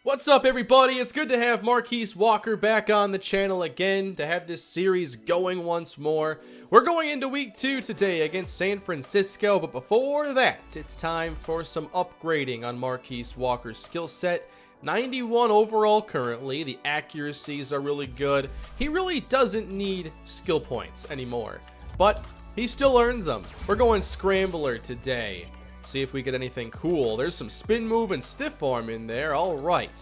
What's up, everybody? It's good to have Marquice Walker back on the channel again, to have this series going once more. We're going into week 2 today against San Francisco, but before that, it's time for some upgrading on Marquice Walker's skill set. 91 overall currently. The accuracies are really good. He really doesn't need skill points anymore, but he still earns them. We're going Scrambler today. See if we get anything cool. There's some spin move and stiff arm in there. All right.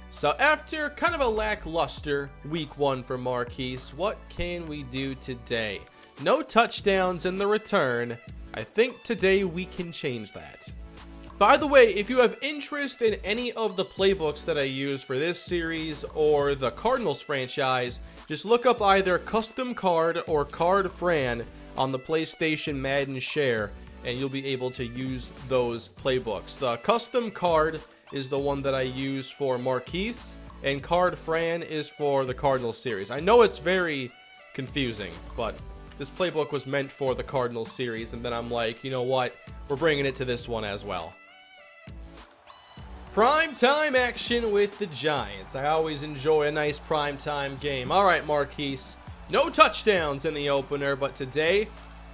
So after kind of a lackluster week 1 for Marquice, what can we do today? No touchdowns in the return. I think today we can change that. By the way, if you have interest in any of the playbooks that I use for this series or the Cardinals franchise, just look up either Custom Card or Card Fran on the PlayStation Madden Share, and you'll be able to use those playbooks. The Custom Card is the one that I use for Marquice, and Card Fran is for the Cardinals series. I know it's very confusing, but this playbook was meant for the Cardinals series, and then I'm like, you know what? We're bringing it to this one as well. Primetime action with the Giants. I always enjoy a nice primetime game. All right, Marquice. No touchdowns in the opener, but today,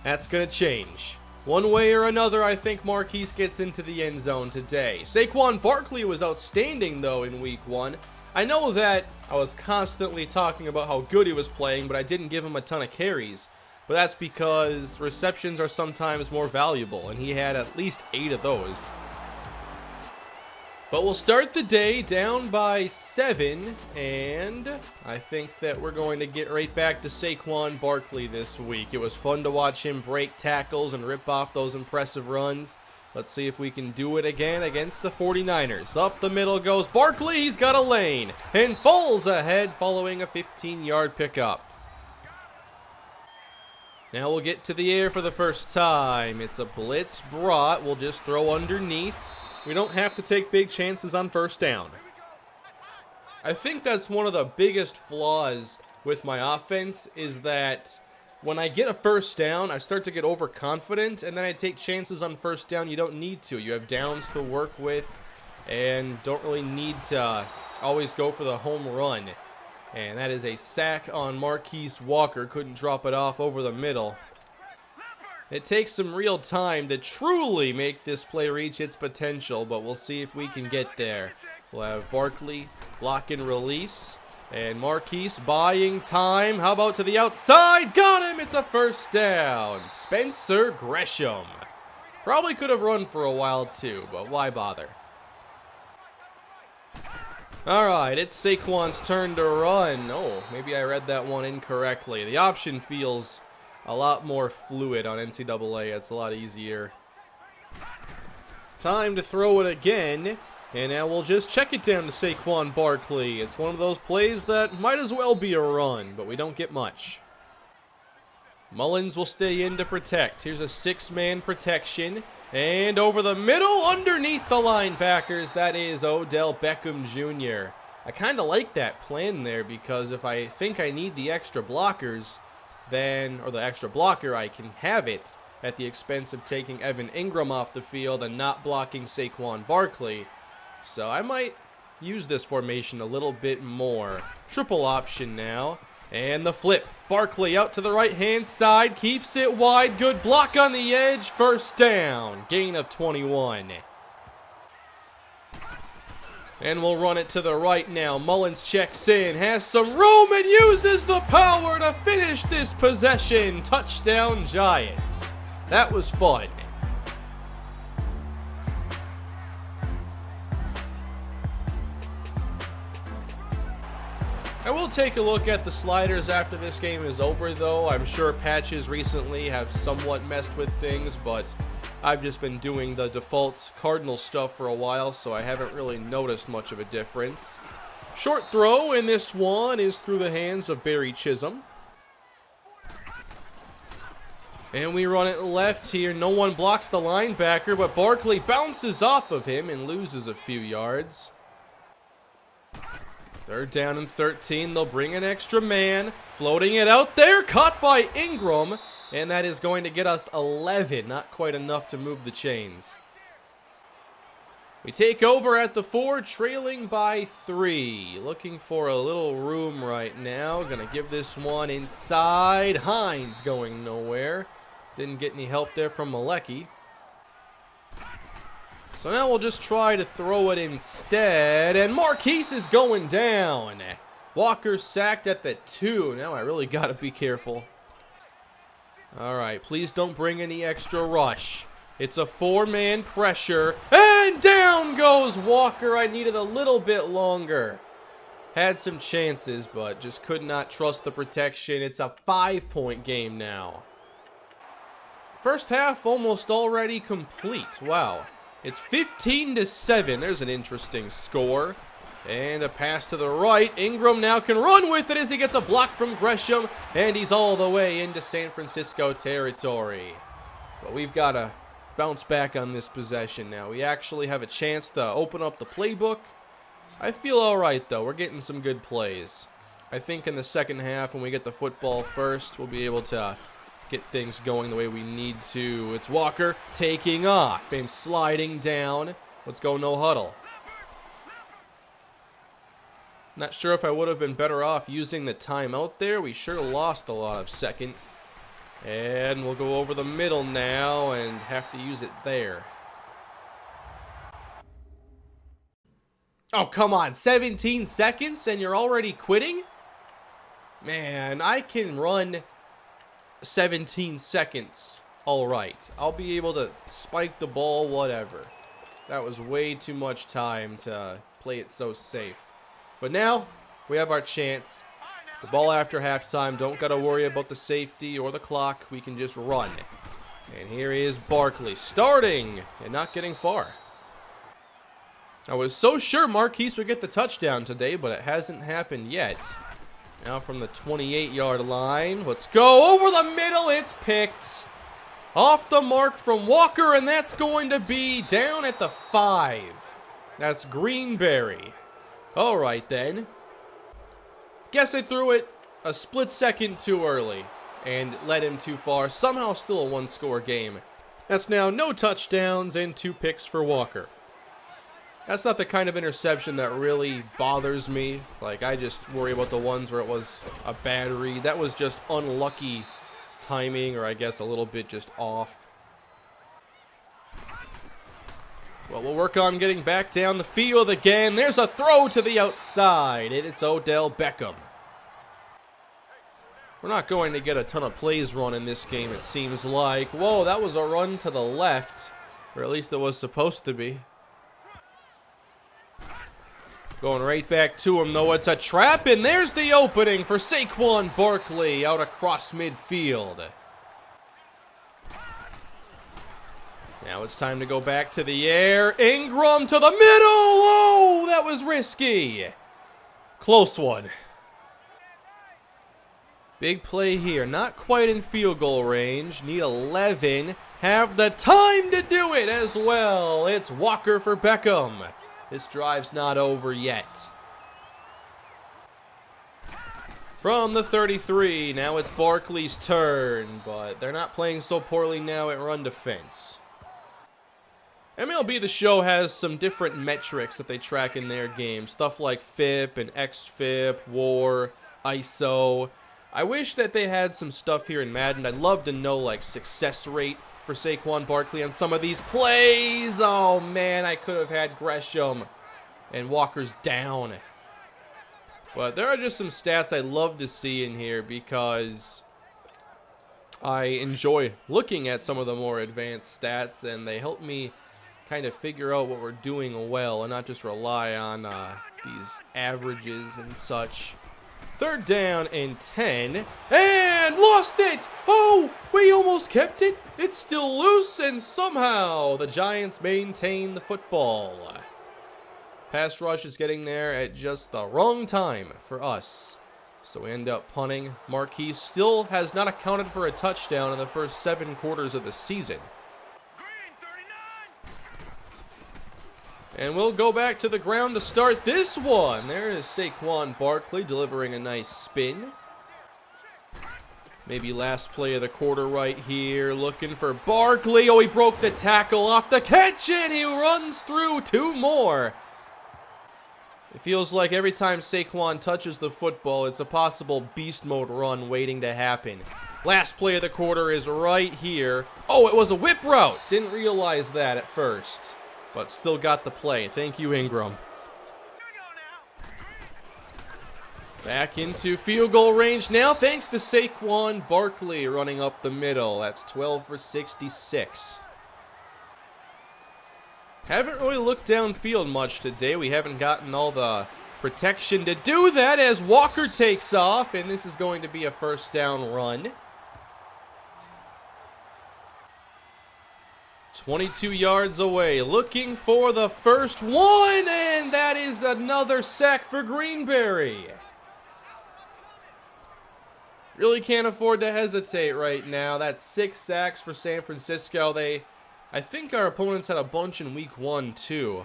that's going to change. One way or another, I think Marquice gets into the end zone today. Saquon Barkley was outstanding, though, in week 1. I know that I was constantly talking about how good he was playing, but I didn't give him a ton of carries. But that's because receptions are sometimes more valuable, and he had at least 8 of those. But we'll start the day down by 7, and I think that we're going to get right back to Saquon Barkley this week. It was fun to watch him break tackles and rip off those impressive runs. Let's see if we can do it again against the 49ers. Up the middle goes Barkley. He's got a lane and falls ahead following a 15-yard pickup. Now we'll get to the air for the first time. It's a blitz brought. We'll just throw underneath. We don't have to take big chances on first down. I think that's one of the biggest flaws with my offense, is that when I get a first down, I start to get overconfident, and then I take chances on first down you don't need to. You have downs to work with, and don't really need to always go for the home run. And that is a sack on Marquice Walker. Couldn't drop it off over the middle. It takes some real time to truly make this play reach its potential, but we'll see if we can get there. We'll have Barkley block and release, and Marquice buying time. How about to the outside? Got him! It's a first down. Spencer Gresham. Probably could have run for a while too, but why bother? All right, it's Saquon's turn to run. Oh, maybe I read that one incorrectly. The option feels a lot more fluid on NCAA. It's a lot easier. Time to throw it again. And now we'll just check it down to Saquon Barkley. It's one of those plays that might as well be a run, but we don't get much. Mullins will stay in to protect. Here's a 6-man protection. And over the middle, underneath the linebackers, that is Odell Beckham Jr. I kind of like that plan there, because if I think I need the extra blockers, or the extra blocker, I can have it at the expense of taking Evan Ingram off the field and not blocking Saquon Barkley. So I might use this formation a little bit more. Triple option now. And the flip. Barkley out to the right-hand side. Keeps it wide. Good block on the edge. First down. Gain of 21. And we'll run it to the right now. Mullins checks in, has some room, and uses the power to finish this possession. Touchdown, Giants. That was fun. I will take a look at the sliders after this game is over, though. I'm sure patches recently have somewhat messed with things, but I've just been doing the default Cardinal stuff for a while, so I haven't really noticed much of a difference. Short throw, and this one is through the hands of Barry Chisholm. And we run it left here. No one blocks the linebacker, but Barkley bounces off of him and loses a few yards. Third down and 13. They'll bring an extra man. Floating it out there. Caught by Ingram. And that is going to get us 11. Not quite enough to move the chains. We take over at the 4, trailing by 3. Looking for a little room right now. Gonna give this one inside. Hines going nowhere. Didn't get any help there from Malecki. So now we'll just try to throw it instead. And Marquice is going down. Walker sacked at the 2. Now I really gotta be careful. Alright, please don't bring any extra rush. It's a 4-man pressure, and down goes Walker. I needed a little bit longer. Had some chances, but just could not trust the protection. It's a 5-point game now. First half almost already complete. Wow. It's 15-7. There's an interesting score. And a pass to the right. Ingram now can run with it as he gets a block from Gresham, and he's all the way into San Francisco territory. But we've got to bounce back on this possession now. We actually have a chance to open up the playbook. I feel all right, though. We're getting some good plays. I think in the second half, when we get the football first, we'll be able to get things going the way we need to. It's Walker taking off and sliding down. Let's go no huddle. Not sure if I would have been better off using the timeout there. We sure lost a lot of seconds. And we'll go over the middle now and have to use it there. Oh, come on. 17 seconds and you're already quitting? Man, I can run 17 seconds all right. I'll be able to spike the ball, whatever. That was way too much time to play it so safe. But now we have our chance. The ball after halftime, don't got to worry about the safety or the clock. We can just run. And here is Barkley starting and not getting far. I was so sure Marquice would get the touchdown today, but it hasn't happened yet. Now from the 28-yard line, let's go over the middle. It's picked. Off the mark from Walker, and that's going to be down at the 5. That's Greenberry. All right, then. Guess I threw it a split second too early and led him too far. Somehow still a 1-score game. That's now no touchdowns and 2 picks for Walker. That's not the kind of interception that really bothers me. Like, I just worry about the ones where it was a bad read. That was just unlucky timing, or I guess a little bit just off. Well, we'll work on getting back down the field again. There's a throw to the outside, and it's Odell Beckham. We're not going to get a ton of plays run in this game, it seems like. Whoa, that was a run to the left, or at least it was supposed to be. Going right back to him, though. It's a trap, and there's the opening for Saquon Barkley out across midfield. Now it's time to go back to the air. Ingram to the middle. Oh, that was risky. Close one. Big play here. Not quite in field goal range. Need 11. Have the time to do it as well. It's Walker for Beckham. This drive's not over yet. From the 33, now it's Barkley's turn, but they're not playing so poorly now at run defense. MLB The Show has some different metrics that they track in their game. Stuff like FIP and XFIP, WAR, ISO. I wish that they had some stuff here in Madden. I'd love to know, like, success rate for Saquon Barkley on some of these plays. Oh, man, I could have had Gresham and Walker's down. But there are just some stats I love to see in here because I enjoy looking at some of the more advanced stats, and they help me kind of figure out what we're doing well and not just rely on these averages and such. 3rd down and 10, and lost it. Oh, we almost kept it. It's still loose, and somehow the Giants maintain the football. Pass rush is getting there at just the wrong time for us, so we end up punting. Marquice still has not accounted for a touchdown in the first 7 quarters of the season. And we'll go back to the ground to start this one. There is Saquon Barkley delivering a nice spin. Maybe last play of the quarter right here. Looking for Barkley. Oh, he broke the tackle off the catch, and he runs through 2 more. It feels like every time Saquon touches the football, it's a possible beast mode run waiting to happen. Last play of the quarter is right here. Oh, it was a whip route. Didn't realize that at first, but still got the play. Thank you, Ingram. Back into field goal range now, thanks to Saquon Barkley running up the middle. That's 12 for 66. Haven't really looked downfield much today. We haven't gotten all the protection to do that as Walker takes off, and this is going to be a first down run. 22 yards away, looking for the first one, and that is another sack for Greenberry. Really can't afford to hesitate right now. That's 6 sacks for San Francisco. I think our opponents had a bunch in week 1 too.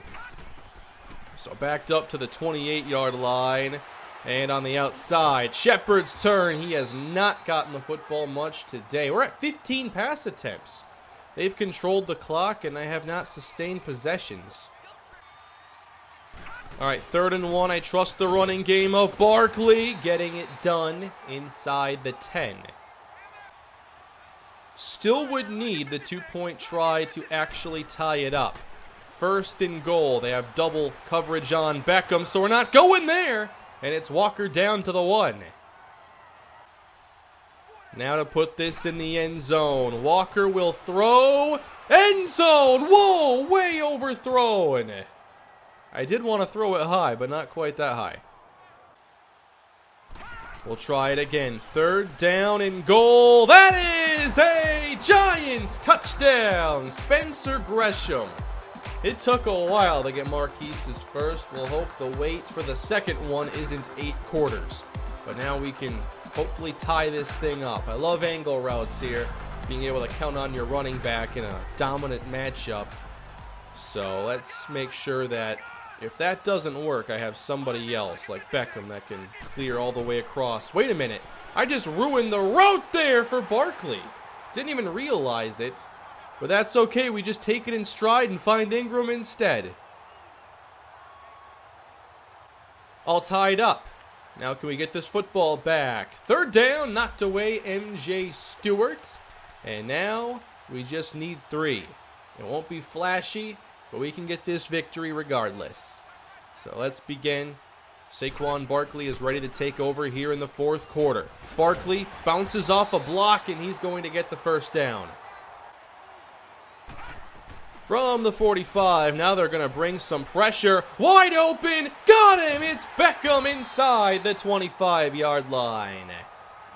So backed up to the 28-yard line. And on the outside, Shepard's turn. He has not gotten the football much today. We're at 15 pass attempts. They've controlled the clock, and they have not sustained possessions. All right, 3rd and 1. I trust the running game of Barkley, getting it done inside the 10. Still would need the 2-point try to actually tie it up. 1st and goal. They have double coverage on Beckham, so we're not going there. And it's Walker down to the 1. Now to put this in the end zone. Walker will throw. End zone! Whoa, way overthrown. I did want to throw it high, but not quite that high. We'll try it again. 3rd down and goal. That is a Giants touchdown. Spencer Gresham. It took a while to get Marquise's first. We'll hope the wait for the second one isn't 8 quarters. But now we can hopefully tie this thing up. I love angle routes here. Being able to count on your running back in a dominant matchup. So let's make sure that if that doesn't work, I have somebody else like Beckham that can clear all the way across. Wait a minute. I just ruined the route there for Barkley. Didn't even realize it. But that's okay. We just take it in stride and find Ingram instead. All tied up. Now can we get this football back? 3rd down, knocked away MJ Stewart. And now we just need 3. It won't be flashy, but we can get this victory regardless. So let's begin. Saquon Barkley is ready to take over here in the 4th quarter. Barkley bounces off a block, and he's going to get the first down. From the 45, now they're going to bring some pressure. Wide open, got him! It's Beckham inside the 25-yard line.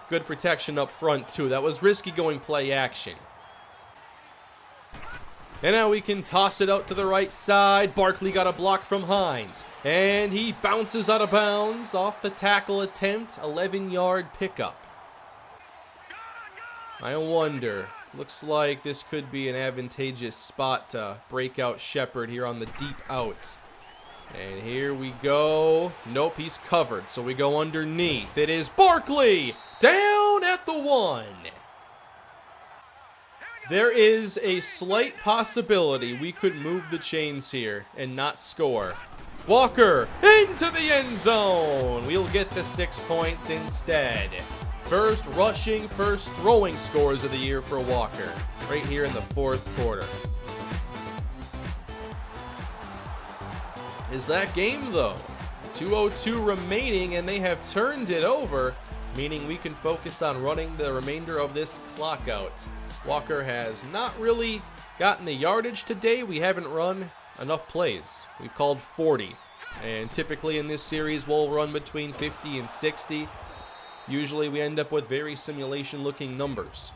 Good protection up front, too. That was risky going play action. And now we can toss it out to the right side. Barkley got a block from Hines. And he bounces out of bounds off the tackle attempt. 11-yard pickup. I wonder. Looks like this could be an advantageous spot to break out Shepard here on the deep out. And here we go. Nope, he's covered. So we go underneath. It is Barkley down at the 1. There is a slight possibility we could move the chains here and not score. Walker into the end zone. We'll get the 6 points instead. First rushing, first throwing scores of the year for Walker. Right here in the 4th quarter. Is that game though? 2:02 remaining and they have turned it over, meaning we can focus on running the remainder of this clock out. Walker has not really gotten the yardage today. We haven't run enough plays. We've called 40. And typically in this series, we'll run between 50 and 60. Usually we end up with very simulation-looking numbers.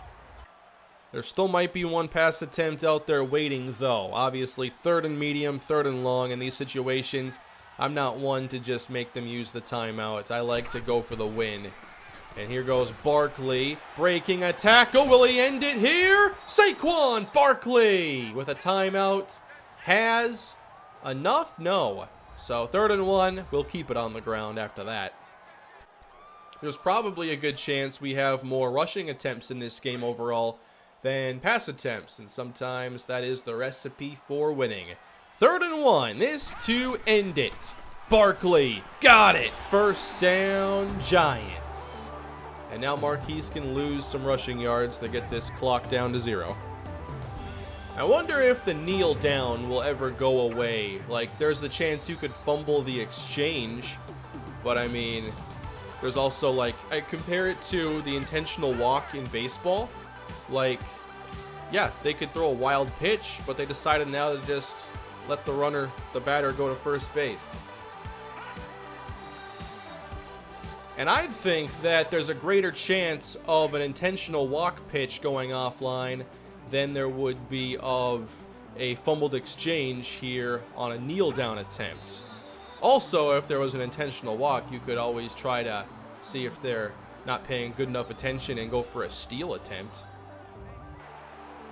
There still might be one pass attempt out there waiting, though. Obviously, 3rd and medium, 3rd and long in these situations. I'm not one to just make them use the timeouts. I like to go for the win. And here goes Barkley, breaking a tackle. Will he end it here? Saquon Barkley with a timeout. Has enough? No. So 3rd and 1, we'll keep it on the ground after that. there's probably a good chance we have more rushing attempts in this game overall than pass attempts, and sometimes that is the recipe for winning. 3rd and 1, this to end it. Barkley got it. First down, Giants. And now Marquice can lose some rushing yards to get this clock down to 0. I wonder if the kneel down will ever go away. Like, there's the chance you could fumble the exchange, but I mean, there's also, like, I compare it to the intentional walk in baseball. Like, yeah, they could throw a wild pitch, but they decided now to just let the batter go to first base. And I think that there's a greater chance of an intentional walk pitch going offline than there would be of a fumbled exchange here on a kneel down attempt. Also, if there was an intentional walk, you could always try to see if they're not paying good enough attention and go for a steal attempt.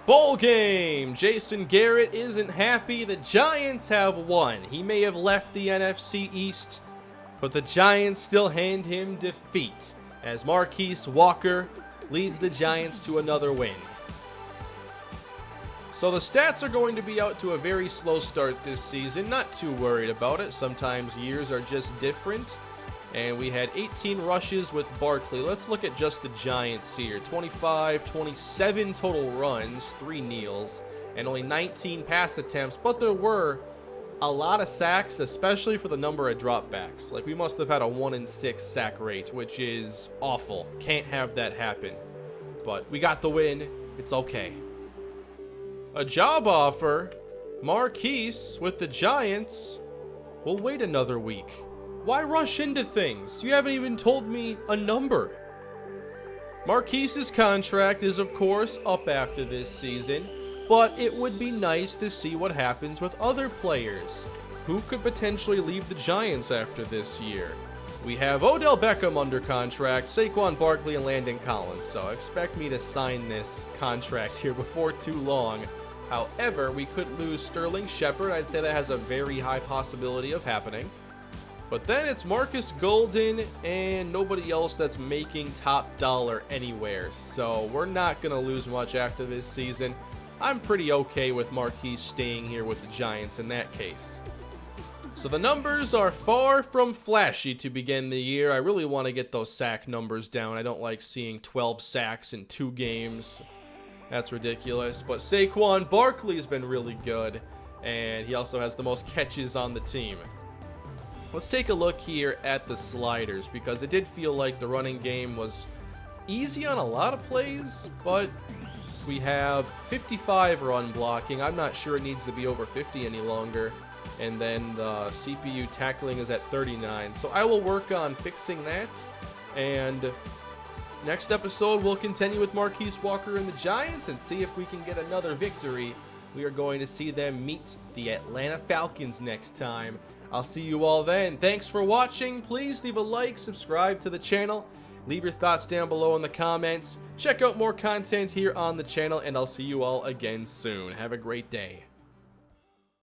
Bowl game! Jason Garrett isn't happy. The Giants have won. He may have left the NFC East, but the Giants still hand him defeat as Marquice Walker leads the Giants to another win. So the stats are going to be out to a very slow start this season. Not too worried about it. Sometimes years are just different. And we had 18 rushes with Barkley. Let's look at just the Giants here. 25, 27 total runs, 3 kneels, and only 19 pass attempts. But there were a lot of sacks, especially for the number of dropbacks. Like, we must have had a 1-in-6 sack rate, which is awful. Can't have that happen. But we got the win. It's okay. A job offer. Marquice with the Giants. We'll wait another week. Why rush into things? You haven't even told me a number. Marquice's contract is, of course, up after this season, but it would be nice to see what happens with other players. Who could potentially leave the Giants after this year? We have Odell Beckham under contract, Saquon Barkley, and Landon Collins, so expect me to sign this contract here before too long. However, we could lose Sterling Shepard. I'd say that has a very high possibility of happening. But then it's Marcus Golden and nobody else that's making top dollar anywhere. So we're not going to lose much after this season. I'm pretty okay with Marquice staying here with the Giants in that case. So the numbers are far from flashy to begin the year. I really want to get those sack numbers down. I don't like seeing 12 sacks in 2 games. That's ridiculous. But Saquon Barkley's been really good. And he also has the most catches on the team. Let's take a look here at the sliders, because it did feel like the running game was easy on a lot of plays, but we have 55 run blocking. I'm not sure it needs to be over 50 any longer. And then the CPU tackling is at 39. So I will work on fixing that. And next episode, we'll continue with Marquice Walker and the Giants and see if we can get another victory. We are going to see them meet the Atlanta Falcons next time. I'll see you all then. Thanks for watching. Please leave a like, subscribe to the channel. Leave your thoughts down below in the comments. Check out more content here on the channel, and I'll see you all again soon. Have a great day.